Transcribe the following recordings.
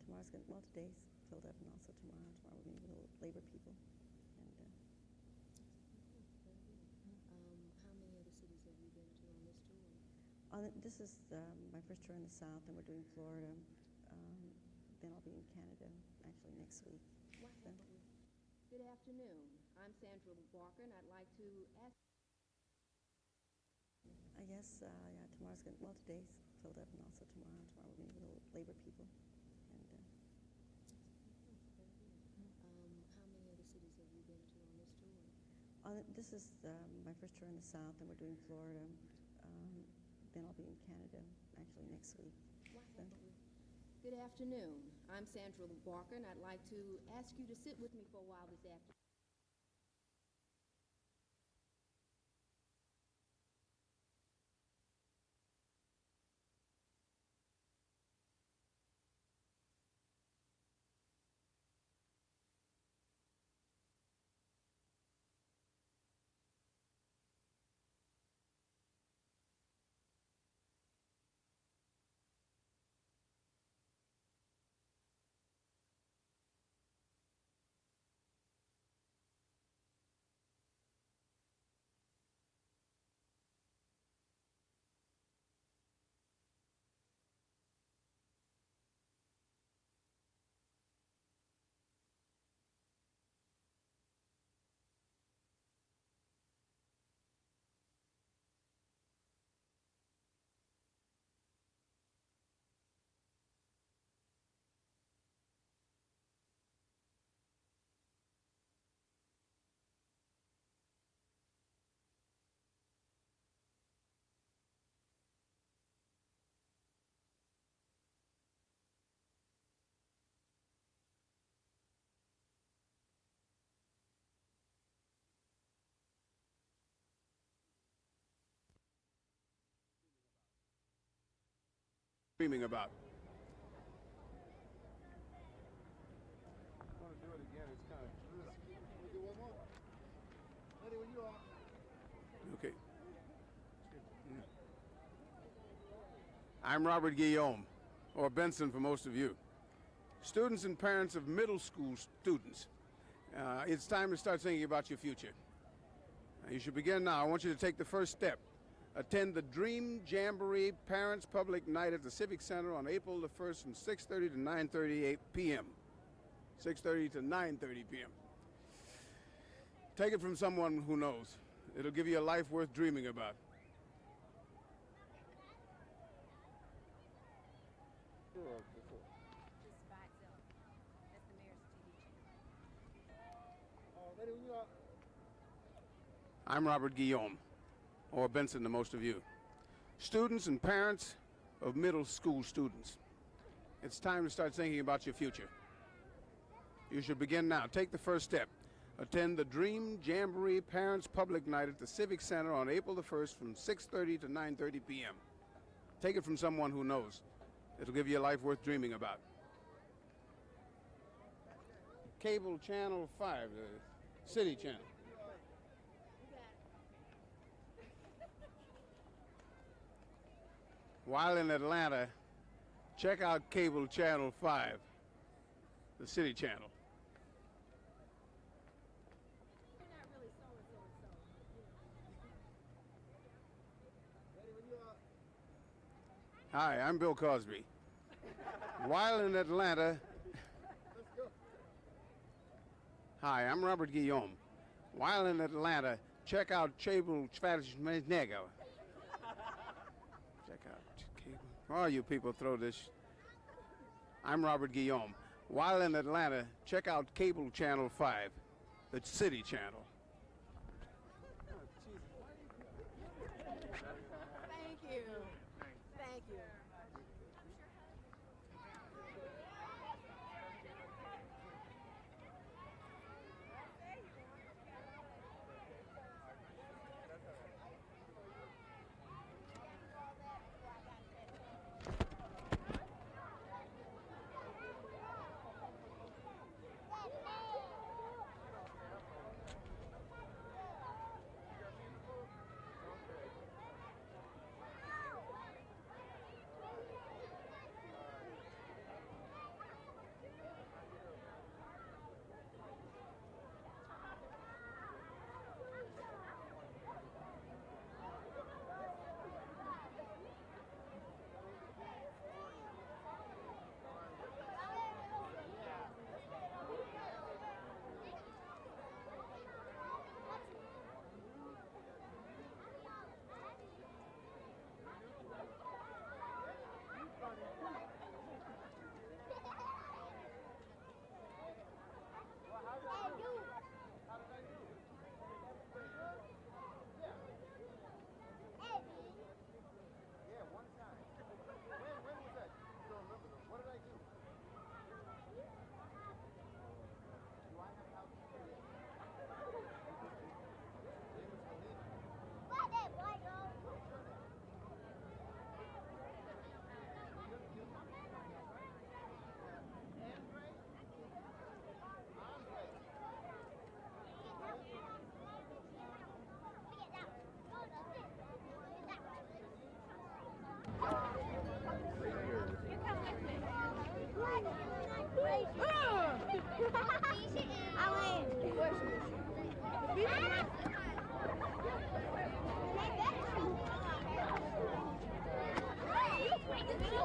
tomorrow's going well, today's filled up, and also tomorrow. Tomorrow we're meeting with the labor people. And how many other cities have you been to on this tour? this is my first tour in the South, and we're doing Florida. Then I'll be in Canada, actually, next week. So. Good afternoon. I'm Sandra Walker, and I'd like to ask... I guess, yeah, tomorrow's going well, today's filled up, and also tomorrow. Tomorrow we're meeting with the labor people. And how many other cities have you been to on this tour? this is my first tour in the South, and we're doing Florida. Then I'll be in Canada, actually, next week. So. Good afternoon. I'm Sandra Walker, and I'd like to ask you to sit with me for a while this afternoon. Dreaming about. I want to do it again. It's kind of. We'll do one more. Ready when you are. Okay. I'm Robert Guillaume, or Benson for most of you. Students and parents of middle school students, it's time to start thinking about your future. You should begin now. I want you to take the first step. Attend the Dream Jamboree Parents Public Night at the Civic Center on April the 1st from 6:30 to 9:38 p.m. 6:30 to 9:30 p.m. Take it from someone who knows. It'll give you a life worth dreaming about. Sure. Just by itself. That's the mayor's TV channel. Ready when you are. I'm Robert Guillaume, or Benson to most of you. Students and parents of middle school students, it's time to start thinking about your future. You should begin now. Take the first step. Attend the Dream Jamboree Parents Public Night at the Civic Center on April the 1st from 6:30 to 9:30 p.m. Take it from someone who knows. It'll give you a life worth dreaming about. Cable Channel 5, the City Channel. While in Atlanta, check out Cable Channel 5, the City Channel. You're not really so-and-so and so. Ready when you are. Hi, I'm Bill Cosby. While in Atlanta, Let's go. hi, I'm Robert Guillaume. While in Atlanta, check out Cable Schwarzenegger. Check out Cable. Oh, you people throw this. I'm Robert Guillaume. While in Atlanta, check out Cable Channel 5, the City Channel. Thank you. Thank you.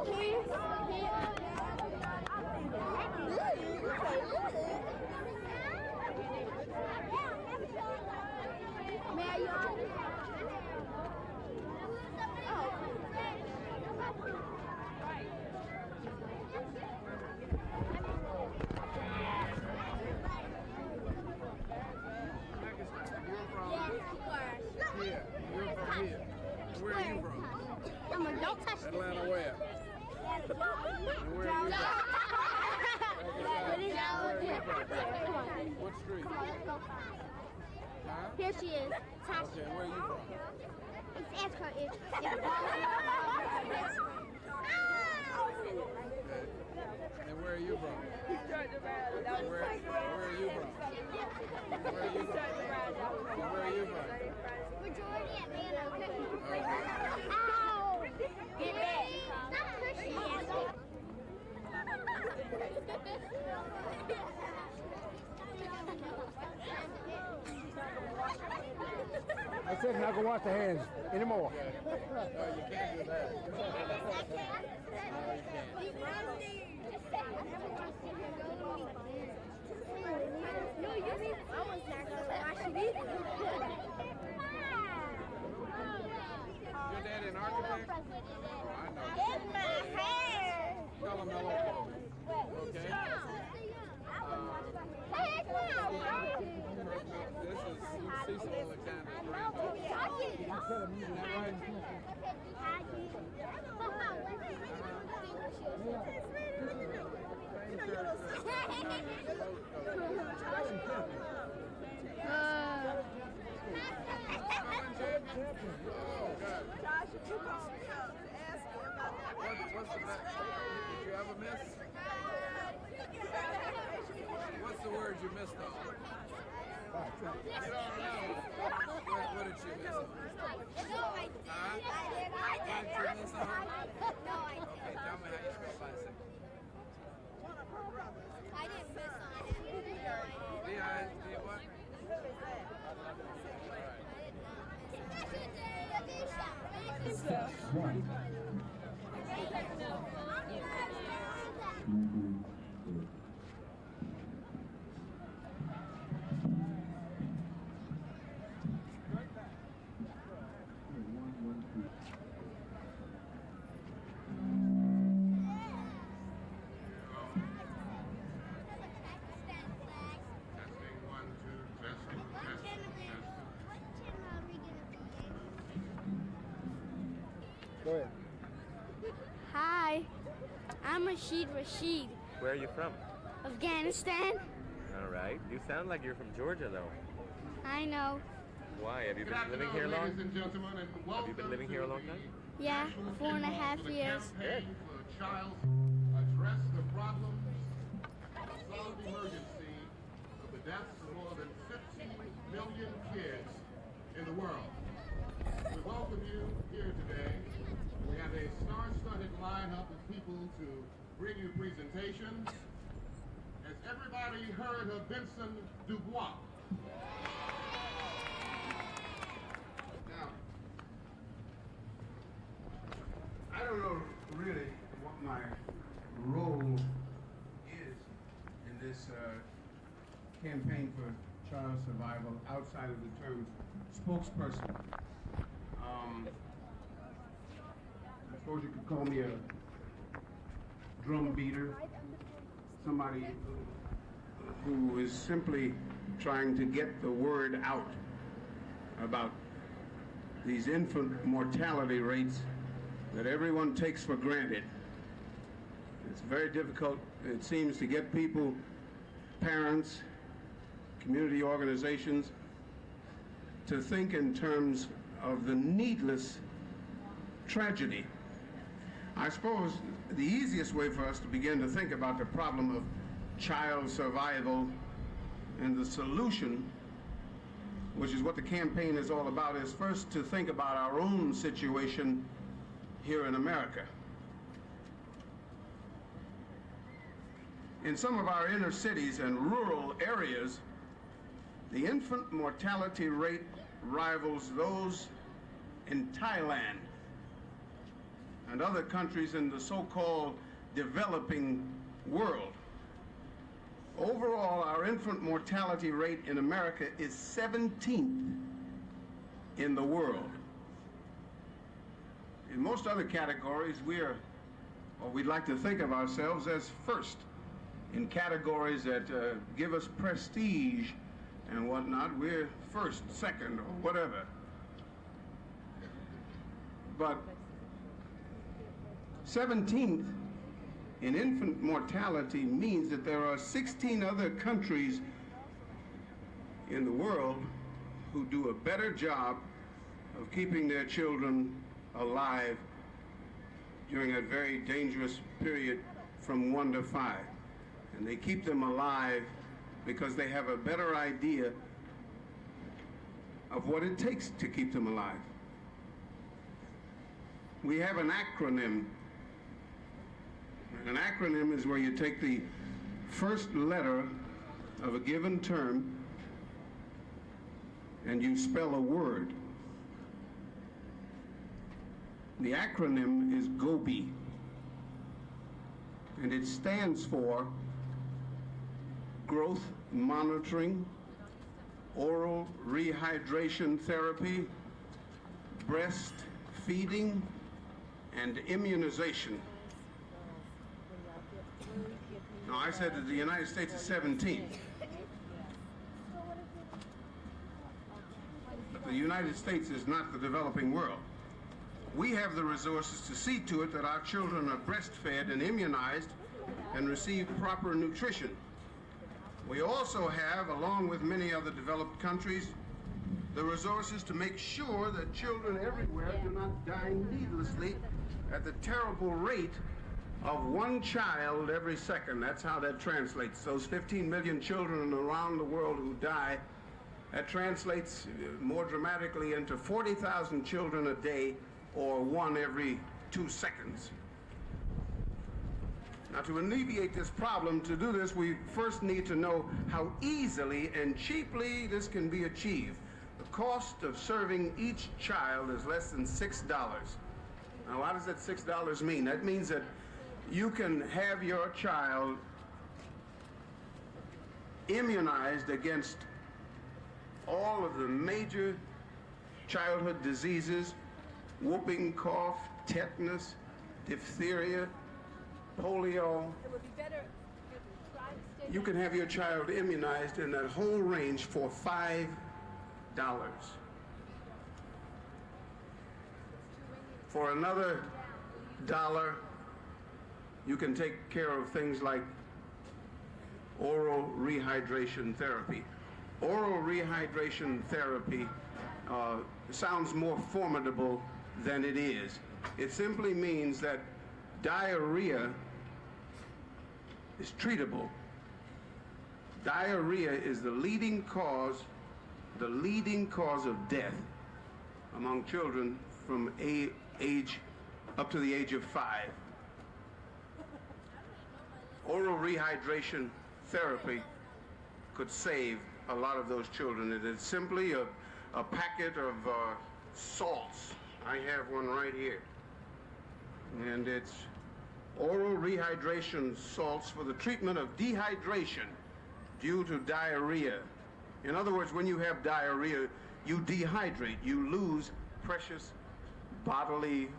Where are you from? Don't touch this. Atlanta where? And where are you from? What street? Huh? Here she is. Tasha. Okay, where are you from? It's ask her if And where are you from? Where are you from? Where are you from? And where are you from? majority Atlanta. Okay. Ow! Get back. Stop pushing. I said not gonna wash the hands anymore. No, you can't do that. No, you mean I was not gonna wash it either. Your dad an architect? Oh, I know. In my hair. Tell him hello for me. Okay? This is Cecil Alexander's granddaughter. Isn't that right? What's the best? Did you ever miss? What's the word you missed on? You don't know. What did she miss on? Huh? What did you miss on? Okay, tell me how you spell bicycle. I didn't miss on it. B-I-S-D what? Go ahead. Hi, I'm Rashid. Where are you from? Afghanistan. All right. You sound like you're from Georgia, though. I know. Why? Have you been living here long? Have you been living here a long time? Yeah, 4.5 years. Good. Child address the problems of solve the emergency of the deaths of more than 50 million kids in the world. We welcome you here today. We have a star-studded lineup of people to bring you presentations. Has everybody heard of Vincent Dubois? Now, I don't know really what my role is in this campaign for child survival outside of the term spokesperson. I suppose you could call me a drum beater, somebody who is simply trying to get the word out about these infant mortality rates that everyone takes for granted. It's very difficult, it seems, to get people, parents, community organizations, to think in terms of the needless tragedy. I suppose the easiest way for us to begin to think about the problem of child survival and the solution, which is what the campaign is all about, is first to think about our own situation here in America. In some of our inner cities and rural areas, the infant mortality rate rivals those in Thailand. and other countries in the so-called developing world. Overall, our infant mortality rate in America is 17th in the world. In most other categories, we'd like to think of ourselves as first in categories that give us prestige and whatnot. We're first, second, or whatever. But 17th in infant mortality means that there are 16 other countries in the world who do a better job of keeping their children alive during a very dangerous period from 1 to 5. And they keep them alive because they have a better idea of what it takes to keep them alive. We have an acronym. An acronym is where you take the first letter of a given term and you spell a word. The acronym is GOBI, and it stands for Growth Monitoring, Oral Rehydration Therapy, Breastfeeding, and Immunization. Now, I said that the United States is 17. But the United States is not the developing world. We have the resources to see to it that our children are breastfed and immunized and receive proper nutrition. We also have, along with many other developed countries, the resources to make sure that children everywhere do not die needlessly at the terrible rate of 1 child every second. That's how that translates. Those 15 million children around the world who die, that translates more dramatically into 40,000 children a day, or 1 every 2 seconds. Now, to alleviate this problem, to do this, we first need to know how easily and cheaply this can be achieved. The cost of serving each child is less than $6. Now, what does that $6 mean? That means that you can have your child immunized against all of the major childhood diseases: whooping cough, tetanus, diphtheria, polio. It would be better if you tried to stay. You can have your child immunized in that whole range for $5. For another $1, you can take care of things like oral rehydration therapy. Oral rehydration therapy sounds more formidable than it is. It simply means that diarrhea is treatable. Diarrhea is the leading cause of death among children from age up to the age of 5. Oral rehydration therapy could save a lot of those children. It is simply a packet of salts. I have one right here. And it's oral rehydration salts for the treatment of dehydration due to diarrhea. In other words, when you have diarrhea, you dehydrate. You lose precious bodily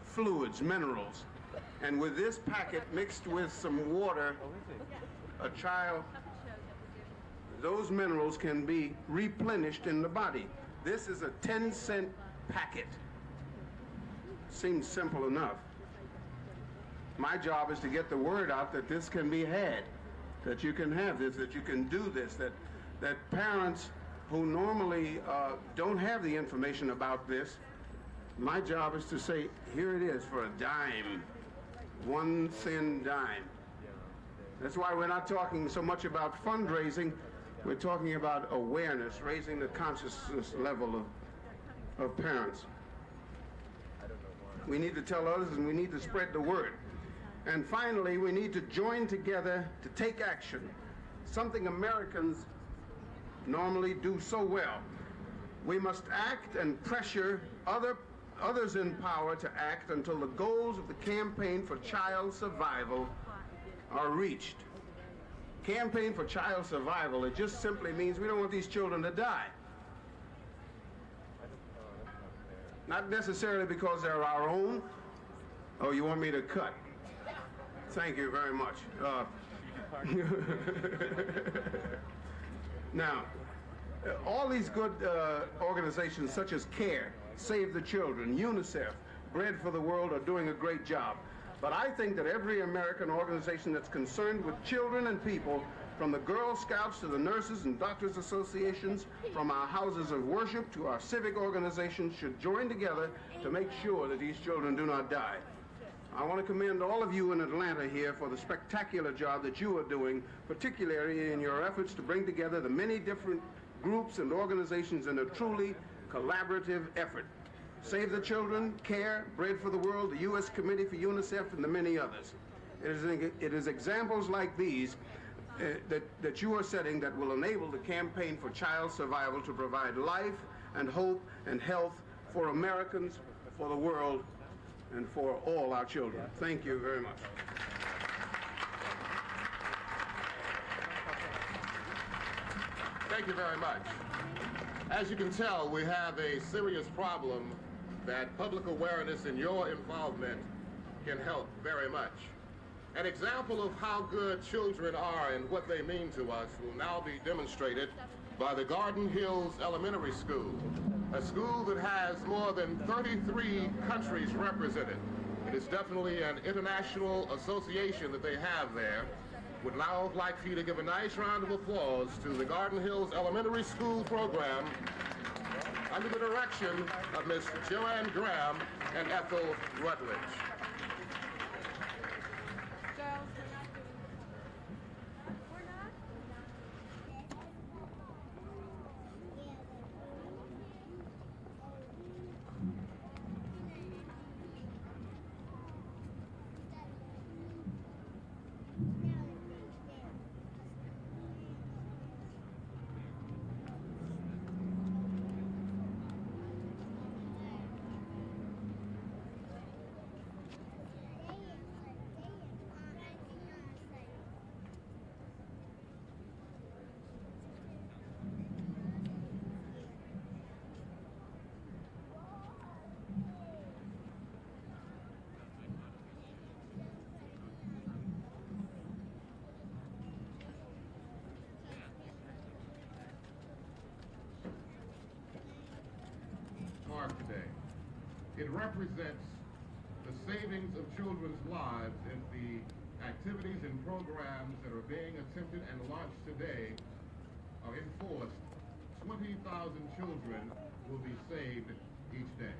fluids, minerals. And with this packet mixed with some water, a child, those minerals can be replenished in the body. This is a 10-cent packet. Seems simple enough. My job is to get the word out that this can be had, that you can have this, that you can do this, that parents who normally don't have the information about this, my job is to say, here it is for a dime, 1 thin dime. That's why we're not talking so much about fundraising. We're talking about awareness, raising the consciousness level of parents. We need to tell others, and we need to spread the word. And finally, we need to join together to take action, something Americans normally do so well. We must act and pressure other others in power to act until the goals of the Campaign for Child Survival are reached. Campaign for Child Survival, it just simply means we don't want these children to die. Not necessarily because they're our own. Oh, you want me to cut? Thank you very much. Now, all these good organizations such as CARE, Save the Children, UNICEF, Bread for the World are doing a great job. But I think that every American organization that's concerned with children and people, from the Girl Scouts to the Nurses and Doctors Associations, from our houses of worship to our civic organizations, should join together to make sure that these children do not die. I want to commend all of you in Atlanta here for the spectacular job that you are doing, particularly in your efforts to bring together the many different groups and organizations in a truly collaborative effort. Save the Children, CARE, Bread for the World, the U.S. Committee for UNICEF, and the many others. It is examples like these that you are setting that will enable the Campaign for Child Survival to provide life and hope and health for Americans, for the world, and for all our children. Thank you very much. Thank you very much. As you can tell, we have a serious problem that public awareness and your involvement can help very much. An example of how good children are and what they mean to us will now be demonstrated by the Garden Hills Elementary School, a school that has more than 33 countries represented. It is definitely an international association that they have there. Would now like for you to give a nice round of applause to the Garden Hills Elementary School program under the direction of Ms. Joanne Graham and Ethel Rutledge. Today. It represents the savings of children's lives if the activities and programs that are being attempted and launched today are enforced. 20,000 children will be saved each day.